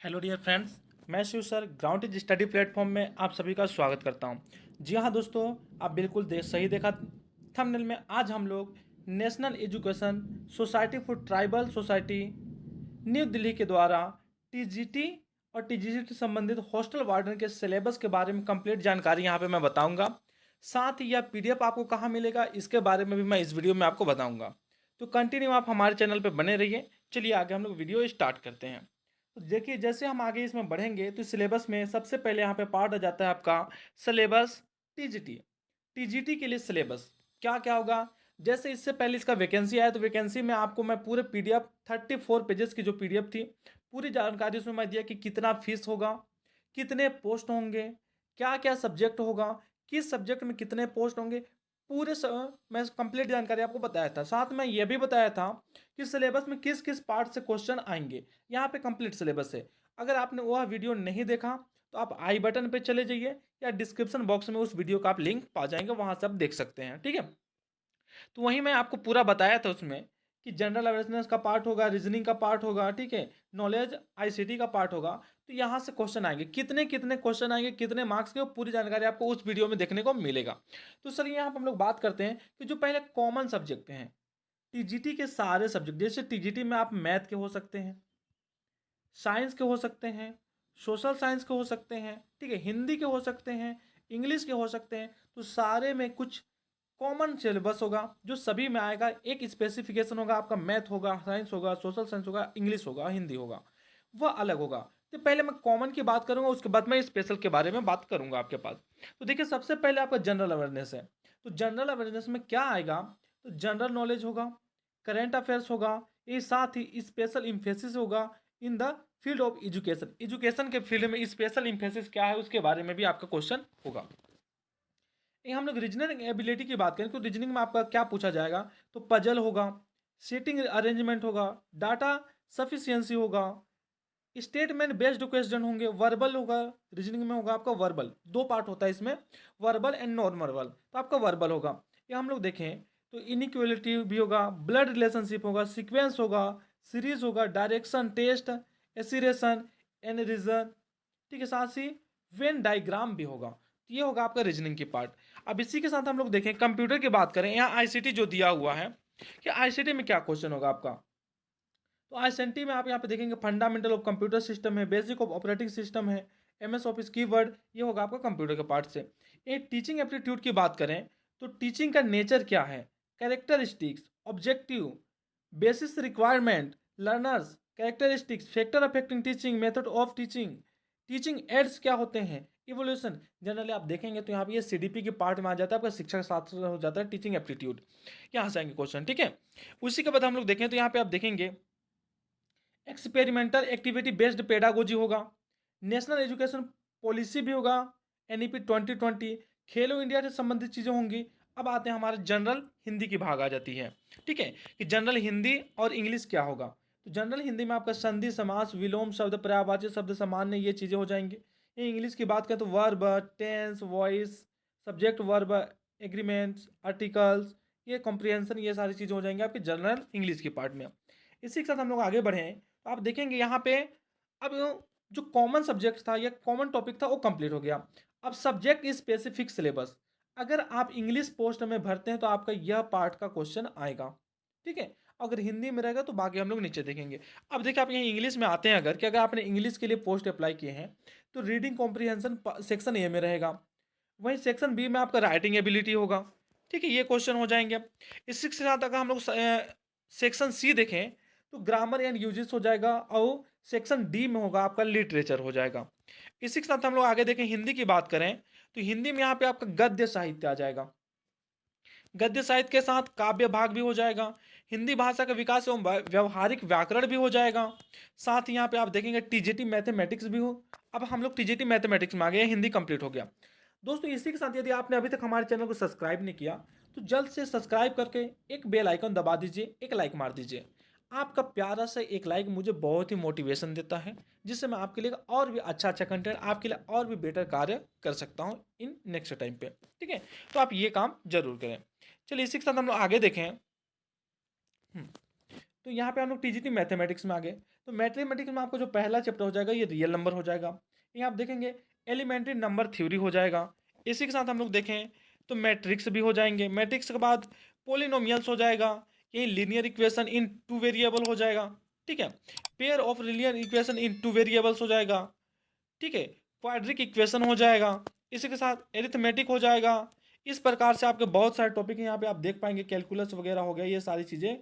Hello dear friends, मैं Shiv sir ground is study platform में आप सभी का स्वागत करता हूं। जी हाँ दोस्तों, आप बिल्कुल सही देखा थंबनेल में। आज हम लोग national education society for tribal society new Delhi के द्वारा टीजीटी और टीजीटी संबंधित हॉस्टल वार्डन के सिलेबस के बारे में कंप्लीट जानकारी यहाँ पे मैं बताऊंगा। साथ ही यह पीडीएफ आपको कहाँ मिलेगा इसके बारे में भी मैं इस वीडियो में आपको बताऊंगा। तो कंटिन्यू आप हमारे चैनल पर बने रहिए। चलिए आगे हम लोग वीडियो स्टार्ट करते हैं। तो देखिए, जैसे हम आगे इसमें बढ़ेंगे तो सिलेबस में सबसे पहले यहाँ पे पार्ट आ जाता है आपका सिलेबस टीजीटी। टीजीटी के लिए सिलेबस क्या क्या होगा। जैसे इससे पहले इसका वैकेंसी आया तो वैकेंसी में आपको मैं पूरे पीडीएफ 34 पेजेस की जो पीडीएफ थी पूरी जानकारी उसमें मैं दिया कि कितना फीस होगा, कितने पोस्ट होंगे, क्या क्या सब्जेक्ट होगा, किस सब्जेक्ट में कितने पोस्ट होंगे, मैं कंप्लीट जानकारी आपको बताया था। साथ में यह भी बताया था कि सिलेबस में किस किस पार्ट से क्वेश्चन आएंगे। यहाँ पे कंप्लीट सिलेबस है। अगर आपने वह वीडियो नहीं देखा तो आप आई बटन पे चले जाइए या डिस्क्रिप्शन बॉक्स में उस वीडियो का आप लिंक पा जाएंगे, वहां से आप देख सकते हैं। ठीक है, तो वहीं मैं आपको पूरा बताया था उसमें कि जनरल अवेयरनेस का पार्ट होगा, रीजनिंग का पार्ट होगा, ठीक है, नॉलेज आईसीटी का पार्ट होगा। तो यहाँ से क्वेश्चन आएंगे, कितने कितने क्वेश्चन आएंगे, कितने मार्क्स के, वो पूरी जानकारी आपको उस वीडियो में देखने को मिलेगा। तो सर यहाँ पर हम लोग बात करते हैं कि जो पहले कॉमन सब्जेक्ट हैं टीजीटी के सारे सब्जेक्ट। जैसे टीजीटी में आप मैथ के हो सकते हैं, साइंस के हो सकते हैं, सोशल साइंस के हो सकते हैं, ठीक है, हिंदी के हो सकते हैं, इंग्लिश के हो सकते हैं। तो सारे में कुछ कॉमन सिलेबस होगा जो सभी में आएगा। एक स्पेसिफिकेशन होगा, आपका मैथ होगा, साइंस होगा, सोशल साइंस होगा, इंग्लिश होगा, हिंदी होगा, वह अलग होगा। तो पहले मैं कॉमन की बात करूंगा, उसके बाद मैं स्पेशल के बारे में बात करूंगा आपके पास। तो देखिए, सबसे पहले आपका जनरल अवेयरनेस है। तो जनरल अवेयरनेस में क्या आएगा, तो जनरल नॉलेज होगा, करेंट अफेयर्स होगा, ये साथ ही स्पेशल इम्फेसिस होगा in the field of education. Education के फील्ड में स्पेशल इम्फेसिस क्या है उसके बारे में भी आपका क्वेश्चन होगा। ये हम लोग रीजनिंग एबिलिटी की बात करें तो रीजनिंग में आपका क्या पूछा जाएगा, तो पजल होगा, सीटिंग अरेंजमेंट होगा, डाटा सफिशियंसी होगा, स्टेटमेंट बेस्ड क्वेश्चन होंगे, वर्बल होगा। रीजनिंग में होगा आपका वर्बल, दो पार्ट होता है इसमें, वर्बल एंड नॉन वर्बल। तो आपका वर्बल होगा। ये हम लोग देखें तो इनइक्वलिटी भी होगा, ब्लड रिलेशनशिप होगा, सीक्वेंस होगा, सीरीज होगा, डायरेक्शन टेस्ट, एसिरेशन एंड रीजन, ठीक है, साथ ही वेन डायग्राम भी होगा। तो ये होगा आपका रीजनिंग की पार्ट। अब इसी के साथ हम लोग देखें कंप्यूटर की बात करें, यहाँ आईसीटी जो दिया हुआ है कि आईसीटी में क्या क्वेश्चन होगा आपका। तो आईसीटी में आप यहाँ पे देखेंगे फंडामेंटल ऑफ कंप्यूटर सिस्टम है, बेसिक ऑफ ऑपरेटिंग सिस्टम है, एमएस ऑफिस कीवर्ड, ये होगा आपका कंप्यूटर के पार्ट से। ये टीचिंग एप्टीट्यूड की बात करें तो टीचिंग का नेचर क्या है, characteristics, objective, basis requirement, learners, characteristics, factor affecting teaching, method of teaching, teaching ads क्या होते हैं, इवोल्यूशन। जनरली आप देखेंगे तो यहाँ पे ये सीडीपी के पार्ट में आ जाता है, आपका शिक्षा शास्त्र हो जाता है, टीचिंग एप्टीट्यूड, यहाँ से आएंगे क्वेश्चन। ठीक है, उसी के बाद हम लोग देखें तो यहाँ पे आप देखेंगे एक्सपेरिमेंटल एक्टिविटी बेस्ड पेडागोजी होगा, नेशनल एजुकेशन पॉलिसी भी होगा, एनईपी 2020, खेलो इंडिया से संबंधित चीज़ें होंगी। अब आते हैं हमारे जनरल हिंदी की भाग आ जाती है। ठीक है, कि जनरल हिंदी और इंग्लिश क्या होगा। तो जनरल हिंदी में आपका संधि, समास, विलोम शब्द, पर्यायवाची शब्द, सामान्य, ये चीज़ें हो जाएंगी। ये इंग्लिश की बात करें तो verb, tense, voice, subject, verb, agreements, articles, ये कॉम्प्रिहेंशन, ये सारी चीज़ें हो जाएंगी आपकी जनरल इंग्लिश के पार्ट में। इसी के साथ हम लोग आगे बढ़ें तो आप देखेंगे यहाँ पे अब जो कॉमन सब्जेक्ट था या कॉमन टॉपिक था वो कंप्लीट हो गया। अब सब्जेक्ट स्पेसिफिक सिलेबस, अगर आप इंग्लिश पोस्ट में भरते हैं तो आपका यह पार्ट का क्वेश्चन आएगा। ठीक है, अगर हिंदी में रहेगा तो बाकी हम लोग नीचे देखेंगे। अब देखिए, आप यहाँ इंग्लिश में आते हैं, अगर कि अगर आपने इंग्लिश के लिए पोस्ट अप्लाई किए हैं तो रीडिंग कॉम्प्रिहेंशन सेक्शन ए में रहेगा, वहीं सेक्शन बी में आपका राइटिंग एबिलिटी होगा। ठीक है, ये क्वेश्चन हो जाएंगे। इसी के साथ अगर हम लोग सेक्शन सी देखें तो ग्रामर एंड यूजेस हो जाएगा, और सेक्शन डी में होगा आपका लिटरेचर हो जाएगा। इसी के साथ हम लोग आगे देखें, हिंदी की बात करें तो हिंदी में यहाँ पे आपका गद्य साहित्य आ जाएगा, गद्य साहित्य के साथ काव्य भाग भी हो जाएगा, हिंदी भाषा का विकास एवं व्यवहारिक व्याकरण भी हो जाएगा। साथ ही यहाँ पे आप देखेंगे टीजीटी मैथमेटिक्स भी हो। अब हम लोग टीजीटी मैथमेटिक्स में आ गए, हिंदी कंप्लीट हो गया। दोस्तों इसी के साथ यदि आपने अभी तक हमारे चैनल को सब्सक्राइब नहीं किया तो जल्द से सब्सक्राइब करके एक बेल आइकन दबा दीजिए, एक लाइक मार दीजिए। आपका प्यारा सा एक लाइक मुझे बहुत ही मोटिवेशन देता है, जिससे मैं आपके लिए और भी अच्छा अच्छा कंटेंट, आपके लिए और भी बेटर कार्य कर सकता हूँ इन नेक्स्ट टाइम पे। ठीक है, तो आप ये काम जरूर करें। चलिए इसी के साथ हम लोग आगे देखें। तो यहाँ पे हम लोग टीजीटी मैथमेटिक्स में आ गए। तो मैथमेटिक्स में आपको जो पहला चैप्टर हो जाएगा ये रियल नंबर हो जाएगा। ये आप देखेंगे एलिमेंट्री नंबर थ्योरी हो जाएगा। इसी के साथ हम लोग देखें तो मैट्रिक्स भी हो जाएंगे। मैट्रिक्स के बाद पोलिनोमियल्स हो जाएगा। यही linear equation in two variable हो जाएगा। ठीक है, pair of linear equation in two variables हो जाएगा। ठीक है, क्वाड्रिक इक्वेशन हो जाएगा। इसी के साथ एरिथमेटिक हो जाएगा। इस प्रकार से आपके बहुत सारे टॉपिक हैं यहाँ पे आप देख पाएंगे। कैलकुलस वगैरह हो गया, ये सारी चीज़ें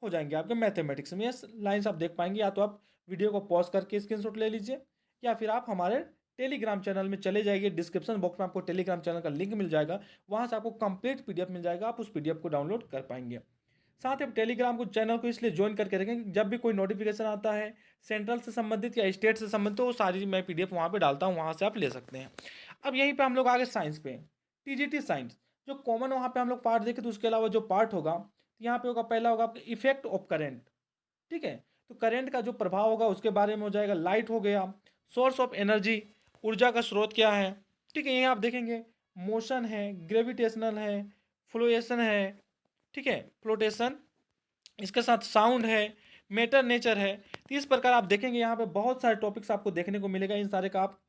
हो जाएंगी आपके मैथमेटिक्स में। ये लाइन्स आप देख पाएंगे। या तो आप वीडियो को पॉज करके स्क्रीनशॉट ले लीजिए, या फिर आप हमारे टेलीग्राम चैनल में चले जाइए। डिस्क्रिप्शन बॉक्स में आपको टेलीग्राम चैनल का लिंक मिल जाएगा, वहाँ से आपको कंप्लीट पीडीएफ मिल जाएगा। आप उस पीडीएफ को डाउनलोड कर पाएंगे। साथ ही टेलीग्राम को चैनल को इसलिए ज्वाइन करके रखें कि जब भी कोई नोटिफिकेशन आता है सेंट्रल से संबंधित या स्टेट से संबंधित, तो वो सारी मैं पीडीएफ वहाँ पे डालता हूँ, वहाँ से आप ले सकते हैं। अब यहीं पे हम लोग आगे साइंस पे, टीजीटी साइंस जो कॉमन वहाँ पे हम लोग पार्ट देखें, तो उसके अलावा जो पार्ट होगा यहाँ पे होगा, पहला होगा आपका इफेक्ट ऑफ करेंट। ठीक है, तो करंट का जो प्रभाव होगा उसके बारे में हो जाएगा। लाइट हो गया, सोर्स ऑफ एनर्जी, ऊर्जा का स्रोत क्या है। ठीक है, ये आप देखेंगे मोशन है, ग्रेविटेशनल है, फ्लोएशन है। ठीक है, फ्लोटेशन, इसके साथ साउंड है, मैटर नेचर है। तो इस प्रकार आप देखेंगे यहाँ पे बहुत सारे टॉपिक्स आपको देखने को मिलेगा। इन सारे का आप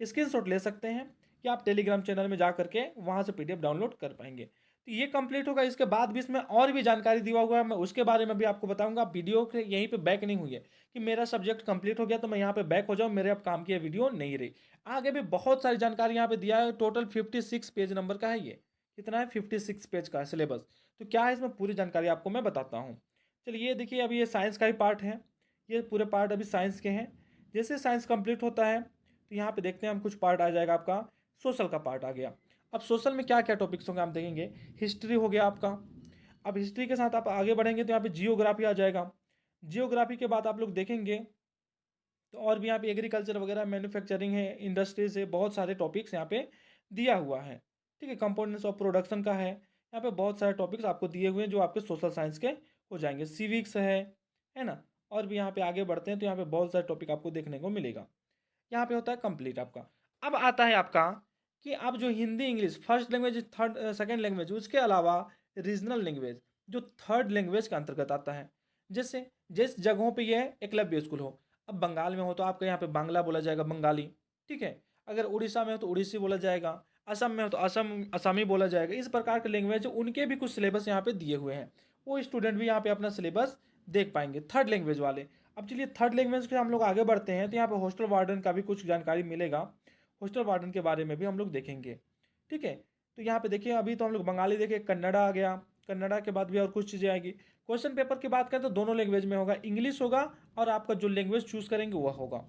स्क्रीनशॉट ले सकते हैं, या आप टेलीग्राम चैनल में जा करके वहाँ से पीडीएफ डाउनलोड कर पाएंगे। तो ये कंप्लीट होगा। इसके बाद भी इसमें और भी जानकारी दिया हुआ है, मैं उसके बारे में भी आपको बताऊंगा। आप वीडियो के यहीं पे बैक नहीं हुई है कि मेरा सब्जेक्ट कंप्लीट हो गया तो मैं यहाँ पे बैक हो जाऊँ, मेरे अब काम की वीडियो नहीं रही। आगे भी बहुत सारी जानकारी यहाँ पे दिया है। टोटल 56 पेज नंबर का है। ये कितना है, 56 पेज का है सिलेबस। तो क्या है इसमें पूरी जानकारी आपको मैं बताता हूँ। चलिए ये देखिए, अभी ये साइंस का ही पार्ट है। ये पूरे पार्ट अभी साइंस के हैं। जैसे साइंस कंप्लीट होता है तो यहाँ पे देखते हैं हम, कुछ पार्ट आ जाएगा आपका सोशल का पार्ट आ गया। अब सोशल में क्या क्या टॉपिक्स होंगे आप देखेंगे। हिस्ट्री हो गया आपका। अब हिस्ट्री के साथ आप आगे बढ़ेंगे तो यहाँ पे जियोग्राफी आ जाएगा। जियोग्राफी के बाद आप लोग देखेंगे तो और भी यहाँ पे एग्रीकल्चर वगैरह, मैन्युफैक्चरिंग है, इंडस्ट्रीज है, बहुत सारे टॉपिक्स यहाँ पे दिया हुआ है। ठीक है, कंपोनेंट्स ऑफ प्रोडक्शन का है। यहाँ पे बहुत सारे टॉपिक्स आपको दिए हुए हैं जो आपके सोशल साइंस के हो जाएंगे। सिविक्स है ना। और भी यहाँ पे आगे बढ़ते हैं तो यहाँ पे बहुत सारे टॉपिक आपको देखने को मिलेगा। यहाँ पे होता है कंप्लीट आपका। अब आता है आपका कि अब जो Hindi English first language, third second language, उसके अलावा रीजनल लैंग्वेज जो थर्ड लैंग्वेज के अंतर्गत आता है। जैसे जिस जगहों पे ये एकलव्य स्कूल हो, अब बंगाल में हो तो आपके यहाँ पे बांग्ला बोला जाएगा, बंगाली। ठीक है, अगर उड़ीसा में हो तो उड़ीसी बोला जाएगा, असम में हो तो असमी बोला जाएगा। इस प्रकार के लैंग्वेज उनके भी कुछ सिलेबस यहाँ पे दिए हुए हैं। वो स्टूडेंट भी यहाँ पे अपना सिलेबस देख पाएंगे, थर्ड लैंग्वेज वाले। अब चलिए थर्ड लैंग्वेज के हम लोग आगे बढ़ते हैं तो यहाँ पे हॉस्टल वार्डन का भी कुछ जानकारी मिलेगा। हॉस्टल वार्डन के बारे में भी हम लोग देखेंगे। ठीक है, तो यहाँ पे देखिए, अभी तो हम लोग बंगाली देखे, कन्नड़ा आ गया। कन्नड़ा के बाद भी और कुछ चीज़ें आएगी। क्वेश्चन पेपर की बात करें तो दोनों लैंग्वेज में होगा, इंग्लिश होगा और आपका जो लैंग्वेज चूज करेंगे वह होगा,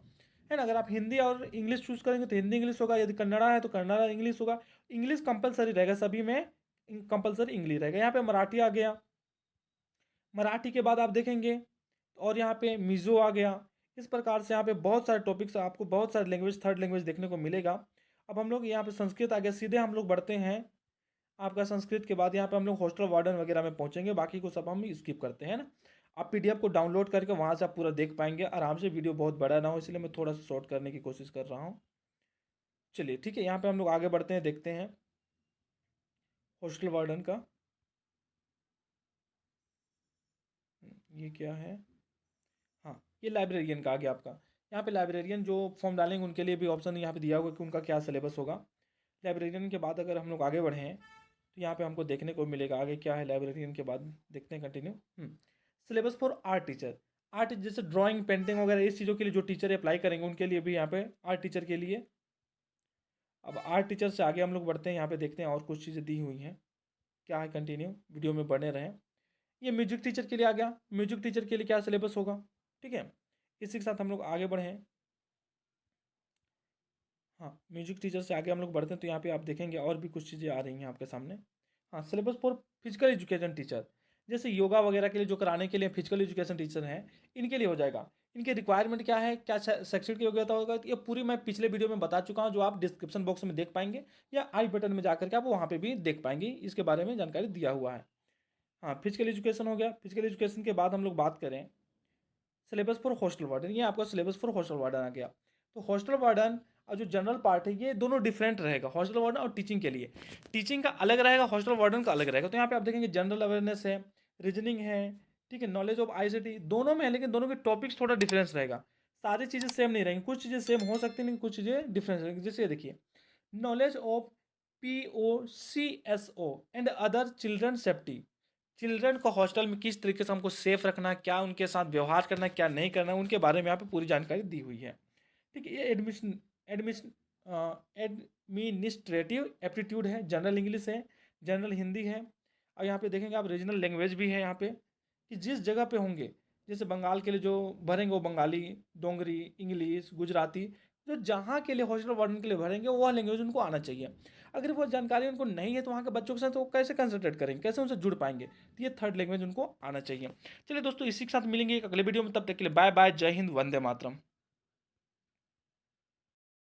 है ना। अगर आप हिंदी और इंग्लिश चूज करेंगे तो हिंदी इंग्लिश होगा, यदि कन्नड़ा है तो कन्नड़ा इंग्लिश होगा। इंग्लिश कंपलसरी रहेगा, सभी में कंपलसरी इंग्लिश रहेगा। यहाँ पे मराठी आ गया। मराठी के बाद आप देखेंगे और यहाँ पे मिज़ो आ गया। इस प्रकार से यहाँ पे बहुत सारे टॉपिक्स, आपको बहुत सारे लैंग्वेज, थर्ड लैंग्वेज देखने को मिलेगा। अब हम लोग यहाँ पे संस्कृत आ गया, सीधे हम लोग बढ़ते हैं आपका संस्कृत के बाद यहाँ पे हम लोग हॉस्टल वार्डन वगैरह में पहुँचेंगे। बाकी को सब हम स्किप करते हैं ना। आप पीडीएफ को डाउनलोड करके वहाँ से आप पूरा देख पाएंगे आराम से। वीडियो बहुत बड़ा ना हो इसलिए मैं थोड़ा सा शॉर्ट करने की कोशिश कर रहा हूँ। चलिए ठीक है, यहाँ पे हम लोग आगे बढ़ते हैं, देखते हैं हॉस्टल वार्डन का। ये क्या है, हाँ ये लाइब्रेरियन का आ गया आपका। यहाँ पे लाइब्रेरियन जो फॉर्म डालेंगे उनके लिए भी ऑप्शन यहाँ पे दिया हुआ कि उनका क्या सिलेबस होगा। लाइब्रेरियन के बाद अगर हम लोग आगे बढ़ें तो यहाँ पे हमको देखने को मिलेगा आगे क्या है। लाइब्रेरियन के बाद देखते हैं continue. Syllabus for art teacher, art जैसे ड्राइंग, पेंटिंग वगैरह इस चीज़ों के लिए जो टीचर अप्लाई करेंगे उनके लिए भी यहाँ पे आर्ट टीचर के लिए। अब आर्ट टीचर से आगे हम लोग बढ़ते हैं, यहाँ पे देखते हैं और कुछ चीज़ें दी हुई हैं क्या है। कंटिन्यू वीडियो में बने रहें। ये म्यूजिक टीचर के लिए आ गया। म्यूजिक टीचर के लिए क्या सिलेबस होगा। ठीक है, इसी के साथ हम लोग आगे बढ़ें। हाँ, म्यूजिक टीचर से आगे हम लोग बढ़ते हैं तो यहाँ पे आप देखेंगे और भी कुछ चीज़ें आ रही हैं आपके सामने। हाँ, syllabus for physical education teacher, जैसे योगा वगैरह के लिए जो कराने के लिए फिजिकल एजुकेशन टीचर हैं, इनके लिए हो जाएगा। इनके रिक्वायरमेंट क्या है, क्या शैक्षणिक की योग्यता होगा, ये पूरी मैं पिछले वीडियो में बता चुका हूँ, जो आप डिस्क्रिप्शन बॉक्स में देख पाएंगे या आई बटन में जाकर के आप वहाँ पे भी देख पाएंगे। इसके बारे में जानकारी दिया हुआ है। हाँ, फिजिकल एजुकेशन हो गया। फिजिकल एजुकेशन के बाद हम लोग बात करें सिलेबस फॉर हॉस्टल वार्डन। ये आपका सिलेबस फॉर हॉस्टल वार्डन आ गया। तो हॉस्टल वार्डन और जो जनरल पार्ट है ये दोनों डिफरेंट रहेगा, हॉस्टल वार्डन और टीचिंग के लिए। टीचिंग का अलग रहेगा, हॉस्टल वार्डन का अलग रहेगा। तो यहाँ पे आप देखेंगे जनरल अवेयरनेस है, रीजनिंग है, ठीक है, नॉलेज ऑफ आईसीटी दोनों में है, लेकिन दोनों के टॉपिक्स थोड़ा डिफरेंस रहेगा। सारी चीज़ें सेम नहीं रहेंगी, कुछ चीज़ें सेम हो सकती हैं लेकिन कुछ चीज़ें डिफरेंस रहेंगी। जैसे ये देखिए, knowledge of POCSO and other children safety, children को हॉस्टल में किस तरीके से हमको सेफ रखना है, क्या उनके साथ व्यवहार करना है, क्या नहीं करना है, उनके बारे में यहाँ पे पूरी जानकारी दी हुई है। ठीक है, ये एडमिशन एडमिशन एडमिनिस्ट्रेटिव एप्टीट्यूड है, जनरल इंग्लिश है, जनरल हिंदी है, और यहाँ पे देखेंगे आप रीजनल लैंग्वेज भी है यहाँ पे, कि जिस जगह पे होंगे, जैसे बंगाल के लिए जो भरेंगे वो बंगाली, डोंगरी, इंग्लिश, गुजराती, जो जहाँ के लिए हॉस्टल वार्डन के लिए भरेंगे वह लैंग्वेज उनको आना चाहिए। अगर वो जानकारी उनको नहीं है तो वहाँ के बच्चों के साथ वो कैसे कंसंट्रेट करेंगे, कैसे उनसे जुड़ पाएंगे, तो ये थर्ड लैंग्वेज उनको आना चाहिए। चलिए दोस्तों, इसी के साथ मिलेंगे एक अगले वीडियो में, तब तक के लिए बाय बाय, जय हिंद, वंदे मातरम।